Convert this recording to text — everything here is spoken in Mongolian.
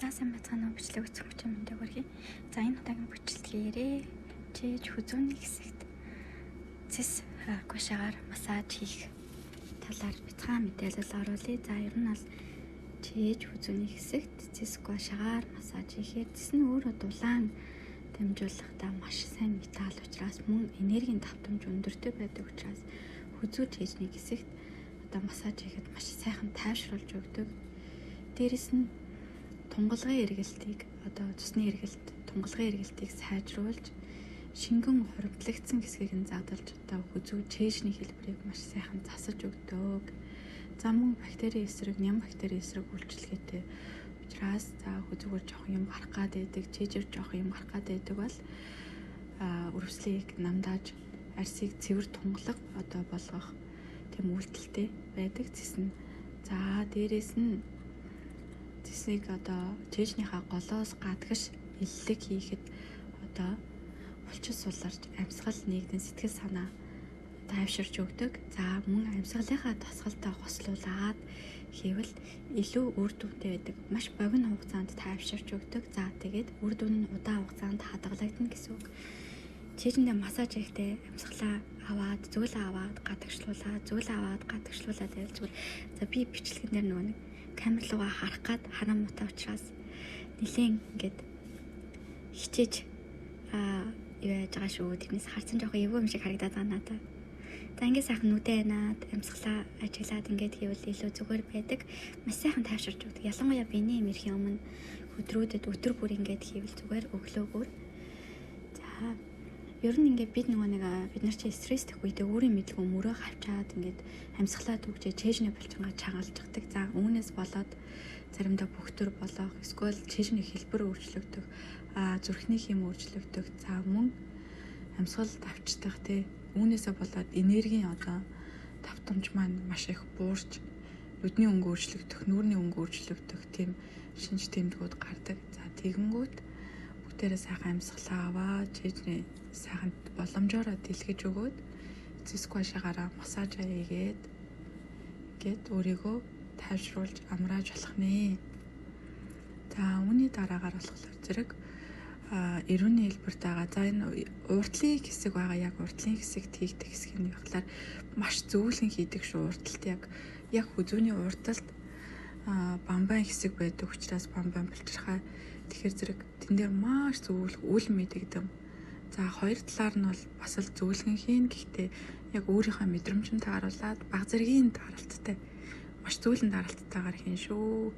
Сайн байцгаана уу бичлэг үзэх хүчин мэндийг хүргэе. За энэ удаагийн бичлэгээрээ чийж хүзүүний хэсэгт цэс гушаагаар массаж хийх талаар бяцхан мэдээлэл оруулъя. За ер нь бол чийж хүзүүний хэсэгт цэс гушаагаар массаж хийхээр цэс нь өөрөө дулаан дамжуулахдаа маш сайн металл учраас мөн энергийн давтамж өндөртэй байдаг учраас хүзүү чийжний хэсэгт массаж хийхэд маш сайхан тайвшруулж өгдөг. Дээрэс нь тунгалгын эргэлтийг цусны эргэлт, тунгалгын эргэлтийг сайжруулж шингэн хуримтлагдсан хэсгийг нь заадалж хүзүү чийжний хэлбэрийг маш сайхан засаж өгдөг. За мөн бактери эсрэг, ням бактери эсрэг үйлчлэгээтэй учраас хүзүүгээр жоох юм гарах гад байдаг, чийжээр жоох юм гарах гад байдаг бол өрөвслийг намдааж арсыг цэвэр тунгалаг болгох тийм үйлдэлтэй байдаг цэс нь. За дээрэс нь цэсийг чийжнийхаа голоос гадагш иллэг хийхэд булчил суларч амьсгал нэгдэн сэтгэл санаа тайвширч өгдөг. За мөн амьсгалынхаа тасгалтай хослуулаад хийвэл илүү үр дүнтэй байдаг. Маш богино хугацаанд тайвширч өгдөг. За тэгээд үр дүн нь удаан хугацаанд хадгалагдана гэсэн үг. Чийжэндээ массаж хийхдээ амьсгалаа аваад гадагшлуулаад байвал зүгээр. За би бичлэгнэр нөгөө нэг камер руугаа харах гад хараа муутай учраас нэлээд ингээд хичээж яаж байгаа шүү. Тэрнээс харсан жоохон эвгүй юм шиг харагдаад байгаа надад. За ингээд сайхан нүдэ наад амьсгалаа ажиглаад ингээд хийвэл илүү зүгээр байдаг. Маш сайхан тайвширч өгдөг. Ялангуяа биений юм ирэхийн өмнө өдрүүдэд өдөр бүр ингээд хийвэл зүгээр өглөөгөр. За ер нь ингээд бид нар чи стресстэй үедээ өөрийн мэдлэг мөрөө хавчаад ингээд амьсгалаа түгжээ чэйжний булчингаа чагалждаг. За үүнээс болоод заримдаа бөхтөр болох, эсвэл чэйжний хэлбэр өөрчлөгдөх, зүрхний хэм өөрчлөгдөх. За мөн амьсгал давчдах үүнээсээ болоод энергийн давтамж маань маш их буурч нүдний өнгө өөрчлөгдөх, нүүрний өнгө өөрчлөгдөх тийм шинж тэмдгүүд гардаг. За тэгэнгүүт бүгдээрээ сайхан амьсгалаа аваад чэйжний сайхан боломжоор дэлгэж өгөөд цэс гушаагаараа массаж хийгээд өөрийгөө тайвшруулж амрааж болох нэ. За үүний дараагаар болохоор зэрэг эрүүний хэлбэрт байгаа. За энэ уртлын хэсэг байгаа. Яг уртлын хэсэгт хийгдэх хэсэг нь болохоор маш зөвлөн хийдэг шүү. Урталт яг хүзүүний урталт бамбайн хэсэг байдаг учраас бамбайн булчирхай. Тэгэхээр зэрэг тэн дээр маш зөвлөх үл мэдэгдэм. За хоёр талаар нь бол бас л зөвлөгөн хийн. Гэхдээ яг өөрийнхөө мэдрэмжинд тааруулаад баг зэргийн даралттай маш зөвлөн даралттайгаар хийн шүү.